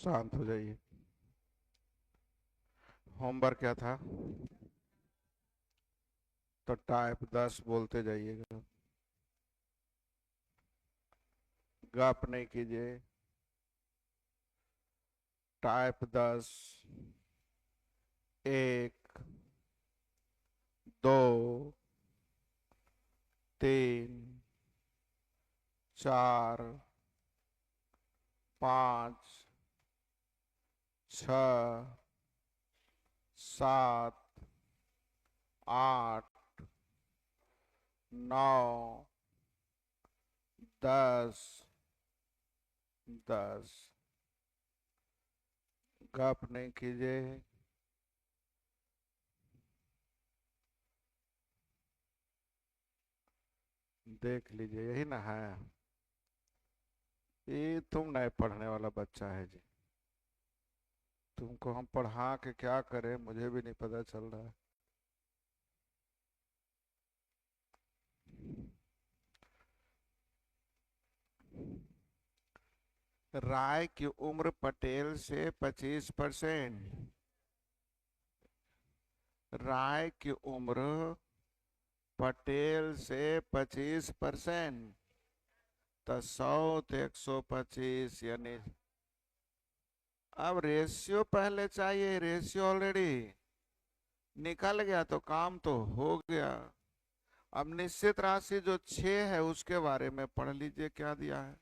शांत हो जाइए। होमवर्क क्या था? तो टाइप 10 बोलते जाइएगा। गप नहीं कीजिए। टाइप 10। एक, दो, तीन, चार, पाँच, छ, सात, आठ, नौ, 10। 10। गप नहीं कीजिए। देख लीजिए, यही ना है। ये तुम नए पढ़ने वाला बच्चा है जी। तुमको हम पढ़ा के क्या करें, मुझे भी नहीं पता चल रहा है। राय की उम्र पटेल से 25%। राय की उम्र पटेल से 25%। तो 100 तो 125 यानी। अब रेशियो पहले चाहिए, रेशियो ऑलरेडी निकल गया तो काम तो हो गया। अब निश्चित राशि जो 6 है उसके बारे में पढ़ लीजिए क्या दिया है।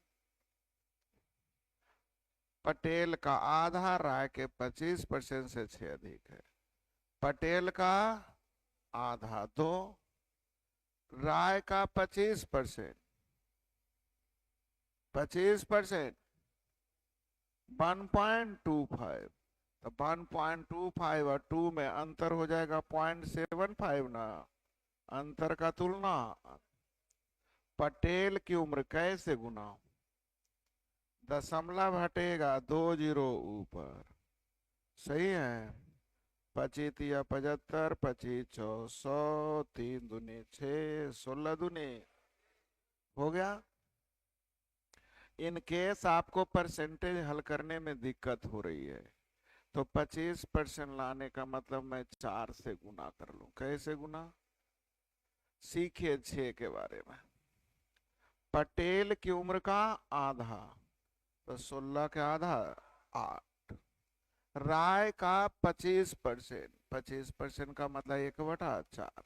पटेल का आधा राय के 25% से 6 अधिक है। पटेल का आधा दो, राय का 25%। 25% 1.25। तो 1.25 और 2 में अंतर हो जाएगा 0.75 ना। अंतर का तुलना। पटेल की उम्र कैसे गुना? दशमलव हटेगा, 2 जीरो ऊपर। सही है। 25 या 75, 25 चौ 100, 3 दूनी 6, 16 दूनी हो गया। इन केस आपको परसेंटेज हल करने में दिक्कत हो रही है तो 25% लाने का मतलब मैं 4 से गुना कर लूं। कैसे गुना? सीखिए 6 के बारे में। पटेल की उम्र का आधा, तो 16 का आधा 8। राय का 25%। 25% का मतलब 1/4।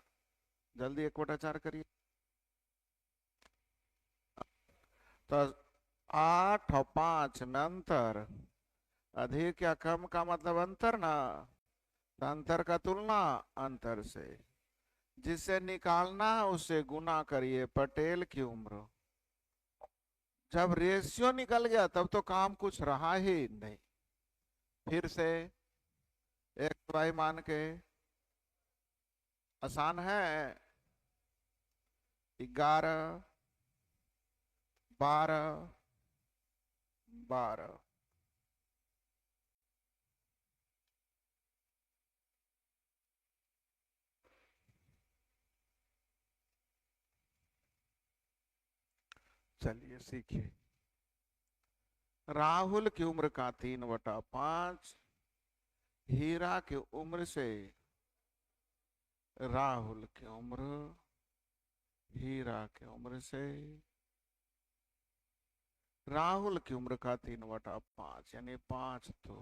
जल्दी 1/4 करिए। तो 8 और 5 में अंतर। अधिक या कम का मतलब अंतर ना। तो अंतर का तुलना अंतर से। जिसे निकालना है उससे गुना करिए पटेल की उम्र। जब रेशियो निकल गया तब तो काम कुछ रहा ही नहीं। फिर से एक्स वाई मान के। आसान है। 11, 12, 12। चलिए सीखिए। राहुल की उम्र का 3/5। हीरा की उम्र से। राहुल की उम्र हीरा की उम्र से। राहुल की उम्र का 3/5 यानी 5 तो।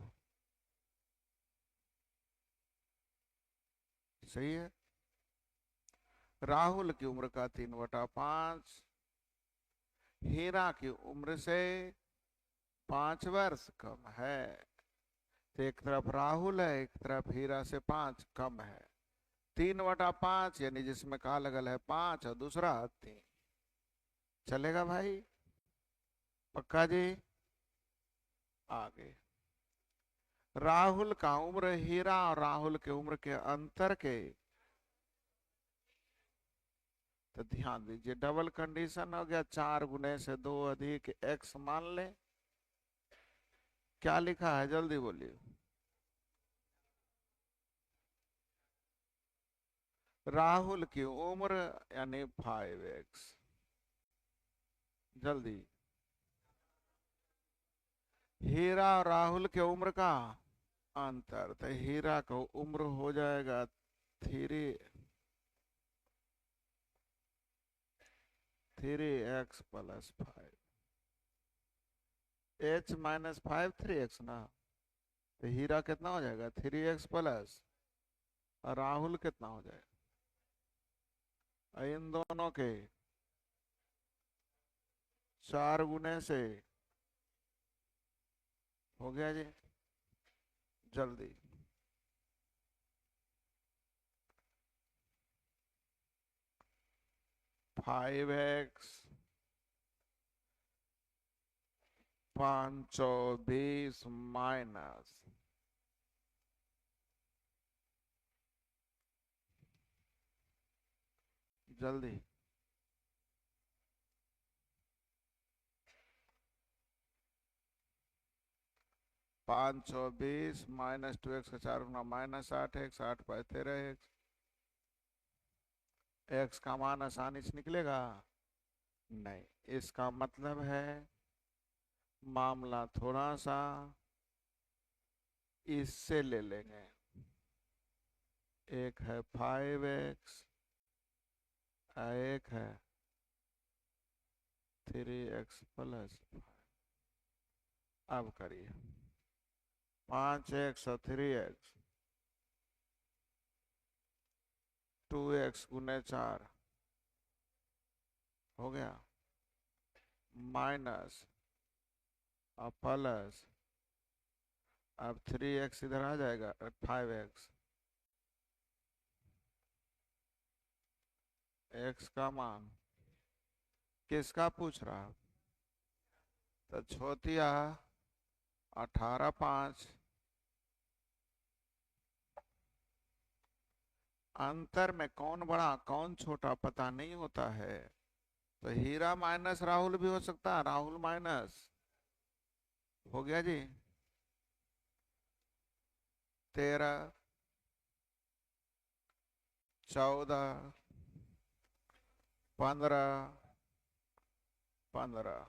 सही है। राहुल की उम्र का 3/5 हीरा की उम्र से 5 वर्ष कम है। तो एक तरफ राहुल है, एक तरफ हीरा से 5 कम है। 3/5 यानी जिसमें का लगल है 5 और दूसरा 3। चलेगा भाई? पक्का जी? आगे। राहुल का उम्र हीरा और राहुल के उम्र के अंतर के। तो ध्यान दीजिए, डबल कंडीशन हो गया। 4 गुने से 2 अधिक एक्स मान ले। क्या लिखा है जल्दी बोलिए। राहुल की उम्र यानी 5x। जल्दी। हीरा और राहुल के उम्र का अंतर, तो हीरा का उम्र हो जाएगा 3x+5, h-5 3x ना, तो हीरा कितना हो जाएगा 3x+, और राहुल कितना हो जाएगा, और इन दोनों के 4 गुने से, हो गया जी। जल्दी 5x 520 माइनस, जल्दी 520 माइनस 2x का 4 गुना -8x, 8×13x, x का मान आसानी से निकलेगा नहीं, इसका मतलब है मामला थोड़ा सा इससे ले लेंगे। एक है 5x, एक है 3x+5। अब करिए 5x और 3x, 2x गुने 4 हो गया, माइनस और प्लस, अब 3x इधर आ जाएगा, 5x, x का मान किसका पूछ रहा, तो छोटिया 18/5, अंतर में कौन बड़ा कौन छोटा पता नहीं होता है, तो हीरा माइनस राहुल भी हो सकता है, राहुल माइनस, हो गया जी। 13, 14, 15, 15,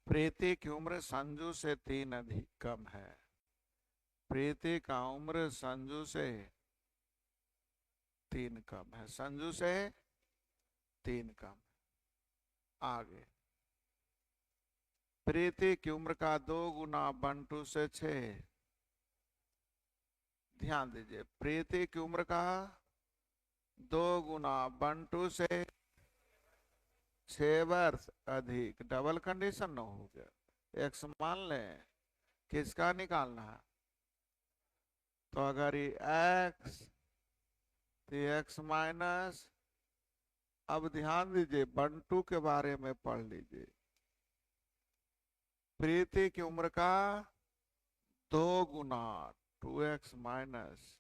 प्रीति की उम्र संजू से 3 अधिक कम है, प्रीति का उम्र संजू से 3 कम है, संजू से 3 कम। आगे प्रीति की उम्र का 2 गुना बंटू से 6, ध्यान दीजिए प्रीति की उम्र का 2 गुना बंटू से 6 वर्ष अधिक, डबल कंडीशन न हो गया, एक्स मान लें, किसका निकालना है, तो अगर ये एक्स, तो एक्स माइनस, अब ध्यान दीजिए बंटू के बारे में पढ़ लीजिए, प्रीति की उम्र का 2 गुना 2x माइनस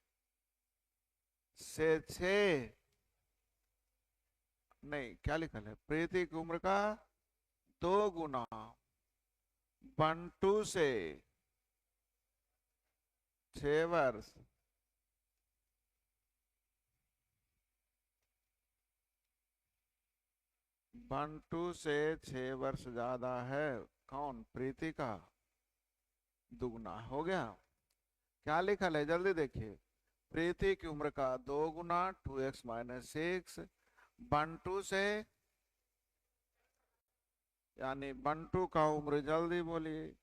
से 6, नहीं क्या लिखा है, प्रीति की उम्र का 2 गुना बंटू से 6 वर्ष, बंटू से 6 वर्ष ज्यादा है, कौन, प्रीति का, दुगना, हो गया। क्या लिखा है जल्दी देखिए, प्रीति की उम्र का 2 गुना 2x माइनस 6, बंटू से, यानी बंटू का उम्र, जल्दी बोलिए,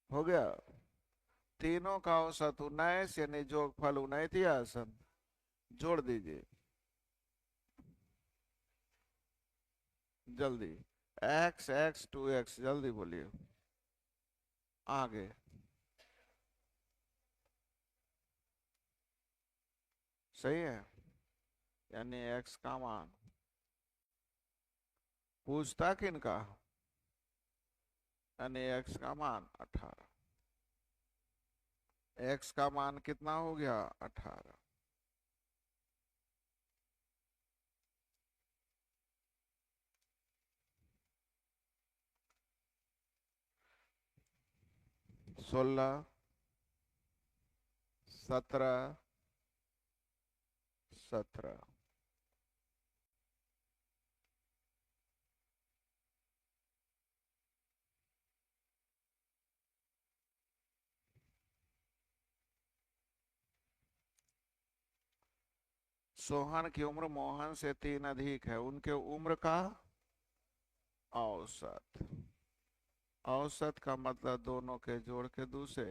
हो गया, तीनों का औसत 19 यानी जोगफल 19 आसन, जोड़ दीजिए जल्दी, x 2x, जल्दी बोलिए, आगे सही है, यानी x का मान पूछता किनका, यानी x का मान 18, x का मान कितना हो गया 18, 16, 17, 17। सोहन की उम्र मोहन से 3 अधिक है, उनके उम्र का औसत। औसत का मतलब दोनों के जोड़ के दूसरे,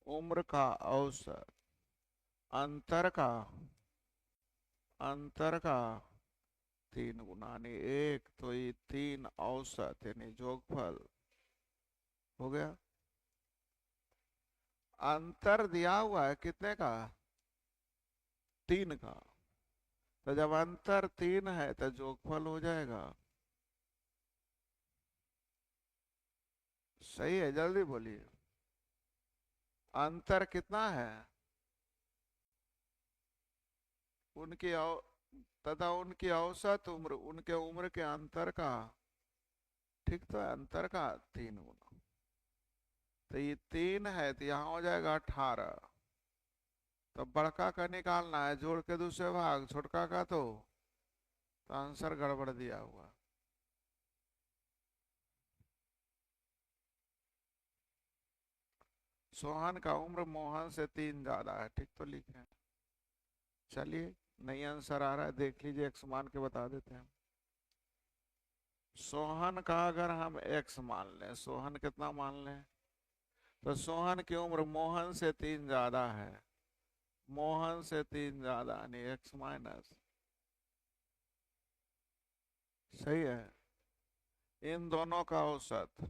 उम्र का औसत, अंतर का, अंतर का 3 गुना यानी 1, तो ये 3 औसत यानी जोगफल हो गया। अंतर दिया हुआ है कितने का? 3 का। तो जब अंतर 3 है तो जोगफल हो जाएगा। सही है, जल्दी बोलिए। अंतर कितना है? उनकी तथा उनकी औसत उम्र उनके उम्र के अंतर का, ठीक तो है, अंतर का 3 गुना। तो ये 3 है तो यहाँ हो जाएगा 18। तो बड़का का निकालना है जोड़ के दूसरे भाग, छोटका का तो आंसर गड़बड़ दिया हुआ। सोहन का उम्र मोहन से 3 ज्यादा है, ठीक तो लिखे। चलिए नई आंसर आ रहा है, देख लीजिए, एक्स मान के बता देते हैं। सोहन का अगर हम एक्स मान लें, सोहन कितना मान लें, तो सोहन की उम्र मोहन से 3 ज्यादा है, मोहन से 3 ज्यादा यानी एक्स माइनस। सही है। इन दोनों का औसत,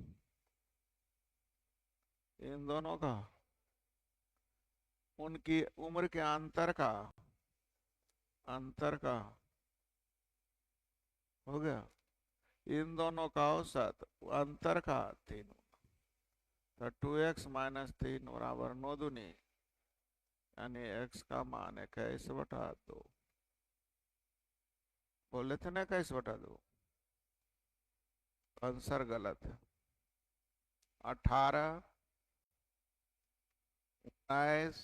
इन दोनों का, उनकी उम्र के अंतर का, अंतर का हो गया। इन दोनों का औसत अंतर का 3, तो 2x - 3 बराबर 9 दूनी यानी x का मान 21/2। बोले थे ना 21/2, आंसर गलत है। 18, 19,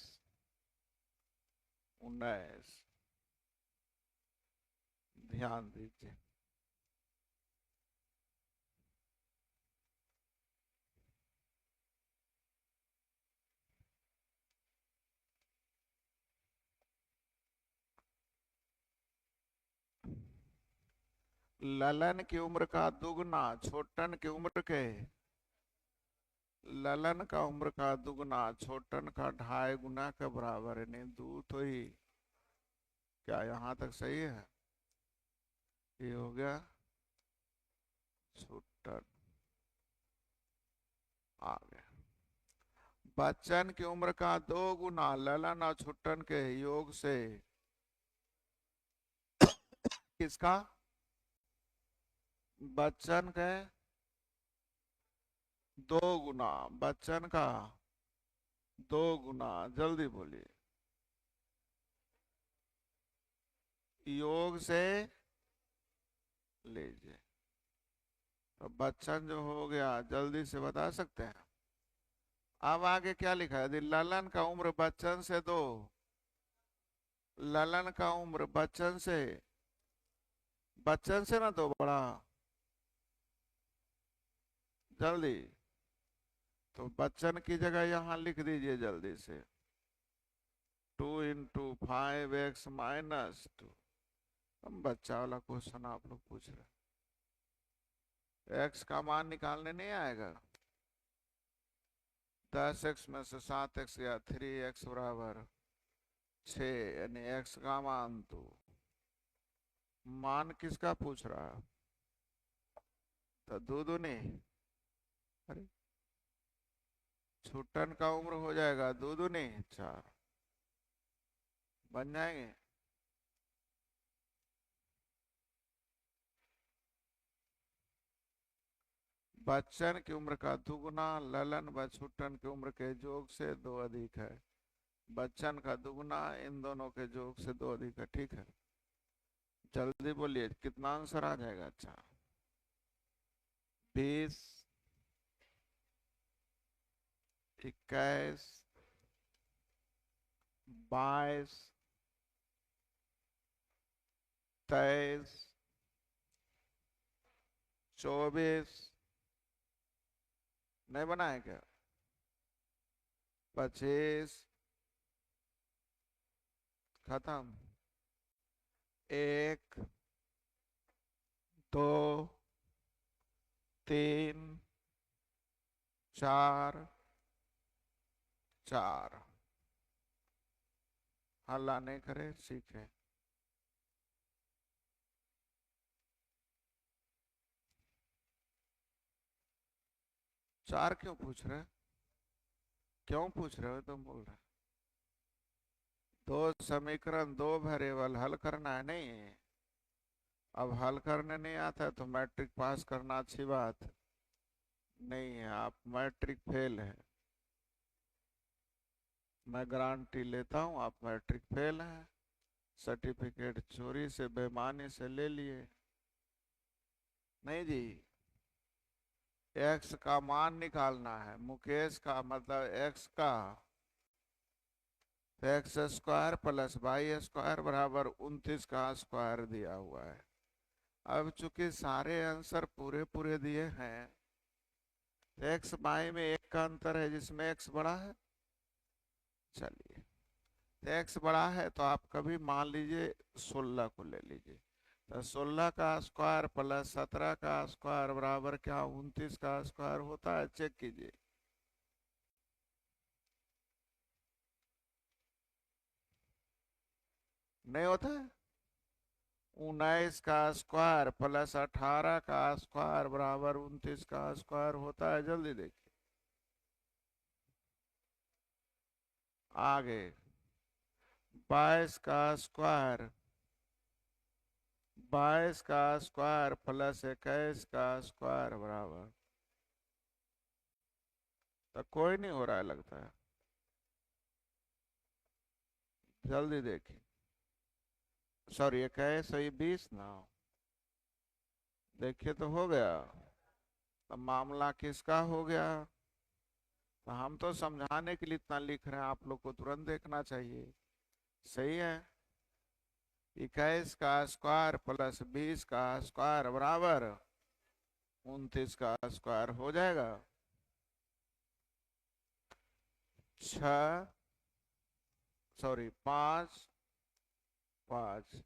19। ध्यान दीजिए। ललन की उम्र का दुगना छोटन की उम्र के, ललन का उम्र का दुगना छोटन का 2.5 गुना के बराबर है, नहीं दू तो ही। क्या यहाँ तक सही है? ये हो गया छोटन। आ गया। बच्चन की उम्र का 2 गुना ललन और छोटन के योग से किसका? बच्चन के 2 गुना, बच्चन का 2 गुना, जल्दी बोलिए। योग से लीजिए, तो बच्चन जो हो गया जल्दी से बता सकते हैं। अब आगे क्या लिखा है? यदि ललन का उम्र बच्चन से 2, ललन का उम्र बच्चन से ना 2 बड़ा, जल्दी। तो बच्चन की जगह यहां लिख दीजिए जल्दी से, 2 × 5x - 2। हम बच्चा वाला क्वेश्चन आप लोग पूछ रहे, x का मान निकालने नहीं आएगा। 10x में से 7x गया, 3x बराबर 6 यानी x का मान 2। मान किसका पूछ रहा है? तो 2 दूनी, अरे छोटन का उम्र हो जाएगा 2 दूनी 4, बन जाएंगे। बच्चन की उम्र का दुगुना ललन व छोटन की उम्र के योग से 2 अधिक है। बच्चन का दुगुना इन दोनों के योग से 2 अधिक है, ठीक है। जल्दी बोलिए कितना आंसर आ जाएगा? अच्छा 20, 21, 22, 23, 24, नहीं बनाए क्या? 25, खत्म। 1, 2, 3, 4, 4। हल्ला नहीं करे, सीखे। चार क्यों पूछ रहे? क्यों पूछ रहे हो? तुम बोल रहे दो समीकरण, दो वेरिएबल हल करना है नहीं? अब हल करने नहीं आता है तो मैट्रिक पास करना अच्छी बात नहीं है, आप मैट्रिक फेल है। मैं गारंटी लेता हूँ आप मैट्रिक फेल हैं। सर्टिफिकेट चोरी से बेईमानी से ले लिए। नहीं जी, एक्स का मान निकालना है। मुकेश का मतलब एक्स का, तो x square plus y square बराबर 29 का स्क्वायर दिया हुआ है। अब चूंकि सारे आंसर पूरे पूरे दिए हैं, तो एक्स वाई में एक का अंतर है जिसमें एक्स बड़ा है। चलिए, तो एक्स बड़ा है तो आप कभी मान लीजिए 16 को ले लीजिए। तो 16 का स्क्वायर प्लस 17 का स्क्वायर बराबर क्या 29 का स्क्वायर होता है? चेक कीजिए। नहीं होता है? 19 का स्क्वायर प्लस 18 का स्क्वायर बराबर 29 का स्क्वायर होता है। जल्दी देखिए आगे। 22 का स्क्वायर, 22 का स्क्वायर प्लस 21 का स्क्वायर बराबर, तो कोई नहीं हो रहा है लगता है। जल्दी देखिए। सॉरी, 21 सही 20 ना। देखिए तो हो गया। तो मामला किसका हो गया? तो हम तो समझाने के लिए इतना लिख रहे हैं, आप लोग को तुरंत देखना चाहिए। सही है। 21 का स्क्वायर प्लस 20 का स्क्वायर बराबर 29 का स्क्वायर हो जाएगा। 6, सॉरी 5, 5।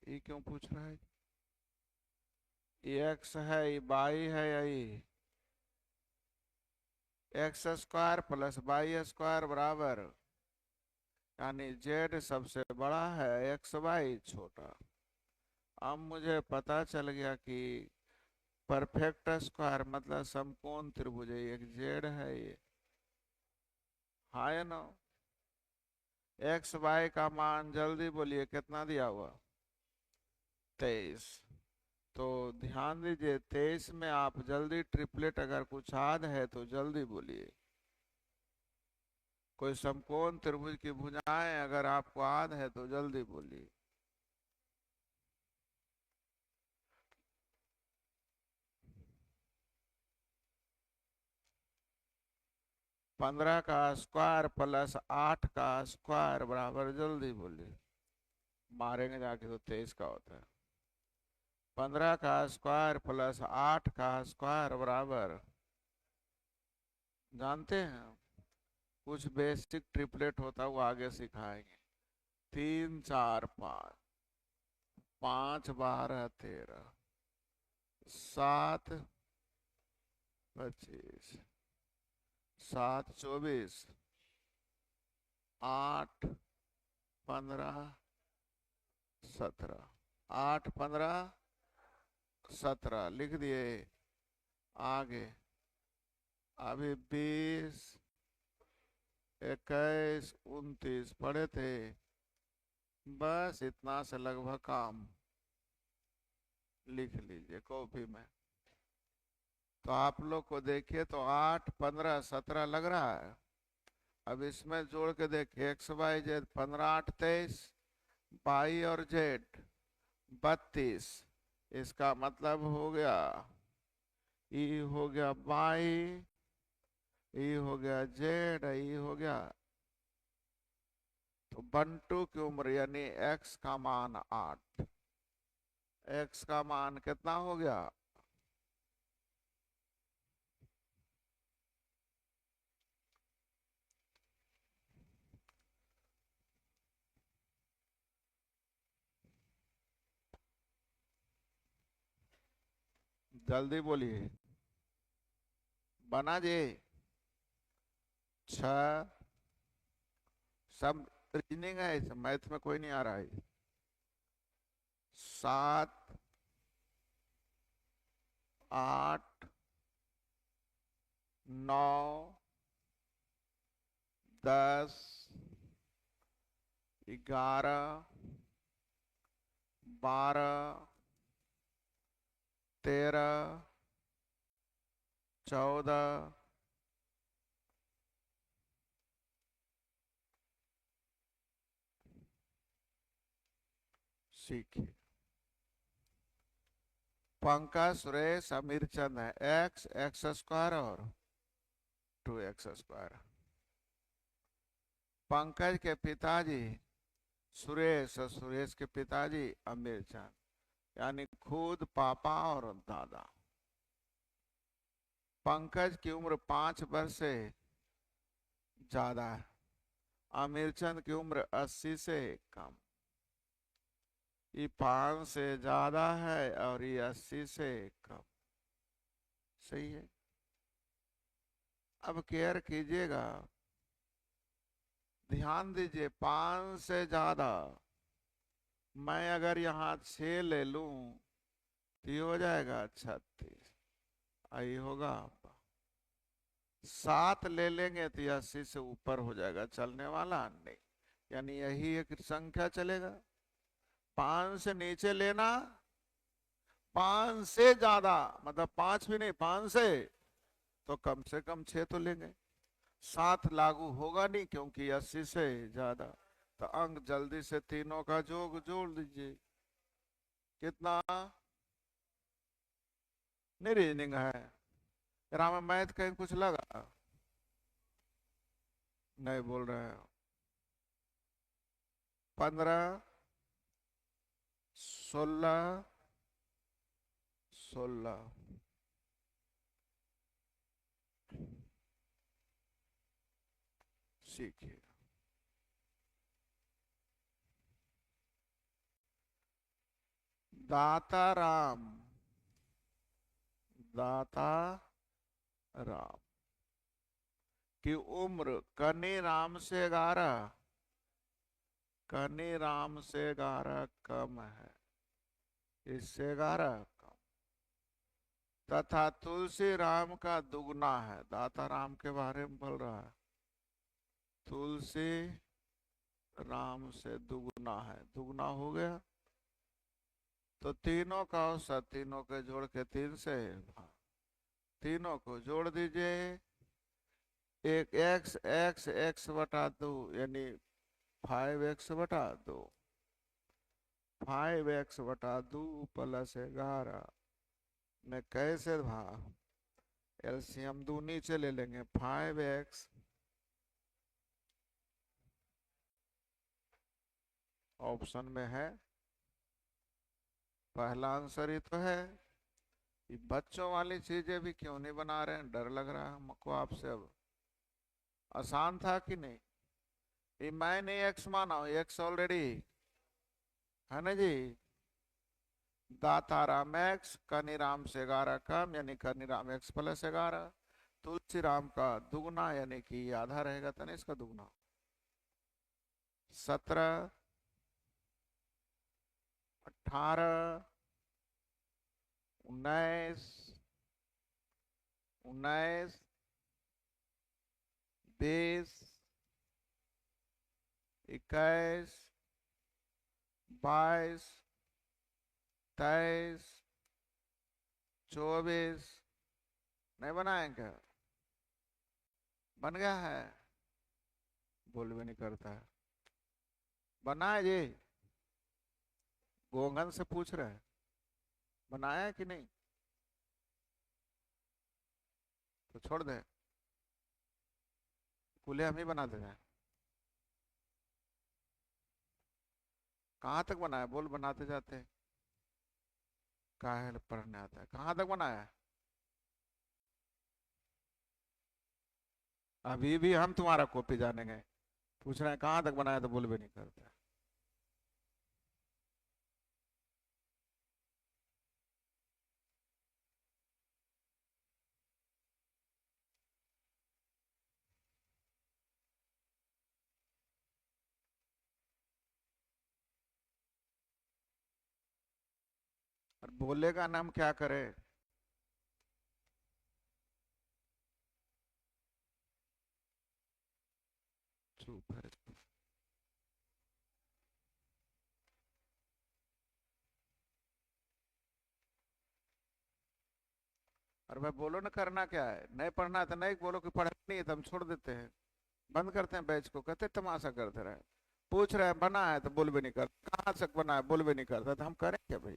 ये क्यों पूछ रहा है? ये एक्स है, ये वाई है, या ये x square plus y square बराबर, यानी जेड सबसे बड़ा है, एक्स वाई छोटा। अब मुझे पता चल गया कि परफेक्ट स्क्वायर मतलब समकोण त्रिभुज, एक जेड है ये। हाँ या ना? एक्स वाई का मान जल्दी बोलिए कितना दिया हुआ? 23। तो ध्यान दीजिए 23 में आप जल्दी ट्रिपलेट अगर कुछ याद है तो जल्दी बोलिए। कोई समकोण त्रिभुज की भुजाएं अगर आपको याद है तो जल्दी बोलिए। 15 का स्क्वायर प्लस 8 का स्क्वायर बराबर, जल्दी बोलिए। मारेंगे जाके तो 23 का होता है। 15 का स्क्वायर प्लस 8 का स्क्वायर बराबर, जानते हैं कुछ बेसिक ट्रिपलेट होता है वो आगे सिखाएंगे। 3, 4, 5, 5, 12, 13, 7, 25, 7, 24, 8, 15, 17, 8, 15, 17 लिख दिए। आगे अभी 20, 21, 29 पढ़े थे। बस इतना से लगभग काम लिख लीजिए कॉपी में। तो आप लोग को देखिए तो 8, 15, 17 लग रहा है। अब इसमें जोड़ के देखिए एक्स वाई जेड, 15, 8, 23, वाई और जेड 32, इसका मतलब हो गया ई हो गया वाई, ई हो गया जेड, ई हो गया। तो बंटू की उम्र यानी एक्स का मान 8। एक्स का मान कितना हो गया? जल्दी बोलिए। बना जी। 6, सब रीजनिंग है, इस मैथ में कोई नहीं आ रहा है। 7, 8, 9, 10, 11, 12, 13, 14, सीखिए। पंकज, सुरेश, अमीर चंद है। एक्स, एक्स स्क्वायर और 2x²। पंकज के पिताजी सुरेश और सुरेश के पिताजी अमीर चंद, यानी खुद पापा और दादा। पंकज की उम्र 5 वर्ष से ज्यादा है। आमिर चंद की उम्र 80 से कम। ये 5 से ज्यादा है और ये 80 से कम। सही है। अब केयर कीजिएगा, ध्यान दीजिए। 5 से ज्यादा, मैं अगर यहाँ 6 ले लूं तो ये हो जाएगा 36, आई होगा। 7 ले लेंगे तो 80 से ऊपर हो जाएगा, चलने वाला नहीं। यानी यही एक संख्या चलेगा। 5 से नीचे लेना, 5 से ज्यादा मतलब 5 भी नहीं, 5 से तो कम से कम 6 तो लेंगे। 7 लागू होगा नहीं क्योंकि 80 से ज्यादा। तो अंक जल्दी से तीनों का योग जोड़ दीजिए। कितना? नहीं रीजनिंग है, राम मैथ कहीं कुछ लगा? नहीं बोल रहे हैं। 15, 16, 16। सीखिए। दाता राम, दाता राम की उम्र कनी राम से 11, कनी राम से 11 कम है, इससे 11 कम, तथा तुलसी राम का दुगना है। दाता राम के बारे में बोल रहा है। तुलसी राम से दुगना है, दुगना हो गया। तो तीनों का औसत, तीनों के जोड़ के 3 से तीनों को जोड़ दीजिए। एक एक्स, एक्स एक्स बटा 2 यानी 5x/2, 5x/2 प्लस 11 में कैसे एलसीएम 2 नीचे ले लेंगे। 5x ऑप्शन में है, पहला आंसर ही तो है। ये बच्चों वाली चीजें भी क्यों नहीं बना रहे हैं, डर लग रहा है हमको आपसे। अब आसान था कि नहीं? ये मैं नहीं एक्स माना हूं, एक्स ऑलरेडी है ना जी। दाताराम एक्स, कनीराम से 11 कम यानी कनीराम एक्स प्लस 11। तुलसी राम का दुगना यानी कि आधा रहेगा तो नहीं, इसका दुगना। 17, 18, 19, 19, 20, 21, 22, 23, 24। नहीं बनाए क्या? बन गया है? बोल भी नहीं करता है। बना है जी? गोंगन से पूछ रहे हैं। बनाया है कि नहीं? तो छोड़ दे, कूल्हे हम ही बनाते जाए। कहाँ तक बनाया बोल, बनाते जाते हैं। काहे पढ़ने आता है, कहाँ तक बनाया है? अभी भी हम तुम्हारा कॉपी जानेंगे, पूछ रहे हैं कहाँ तक बनाया तो बोल भी नहीं करता। और बोलेगा ना, हम क्या करें? चुप है। और भाई बोलो ना, करना क्या है? नहीं पढ़ना है तो नहीं बोलो कि पढ़ना नहीं है, तो हम छोड़ देते हैं, बंद करते हैं बैच को, कहते तमाशा करते रहे। पूछ रहे हैं बना है तो बोल भी नहीं करता, कहाँ तक बना है बोल भी नहीं करता, तो हम करें क्या भाई?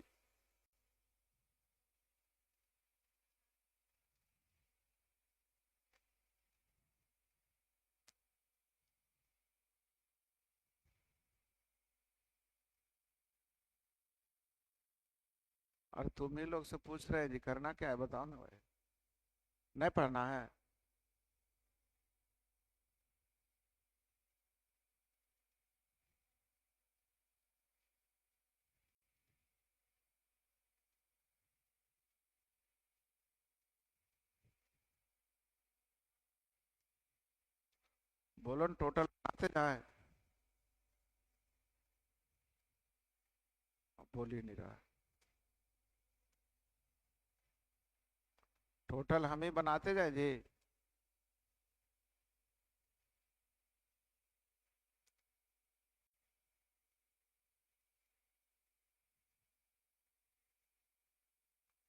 और तुम ही लोग से पूछ रहे हैं जी करना क्या है, बताओ ना भाई। नहीं पढ़ना है? बोलो ना, टोटल आते जाए। बोल ही नहीं रहा। टोटल हम ही बनाते जाए जी।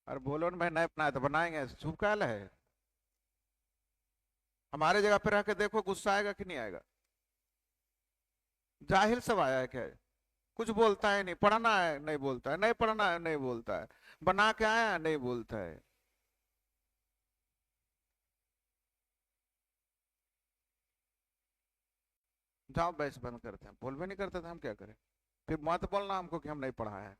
और बोलो ना भाई नहीं बनाया तो बनाएंगे, चुप काहे है? हमारे जगह पे रह के देखो, गुस्सा आएगा कि नहीं आएगा? जाहिल सब आया है क्या? कुछ बोलता है नहीं, पढ़ना है नहीं बोलता है, नहीं पढ़ना है नहीं बोलता है, बना के आया नहीं बोलता है। जाओ बैच बंद करते हैं, बोल भी नहीं करते तो हम क्या करें? फिर मत बोलना हमको कि हम नहीं पढ़ा है।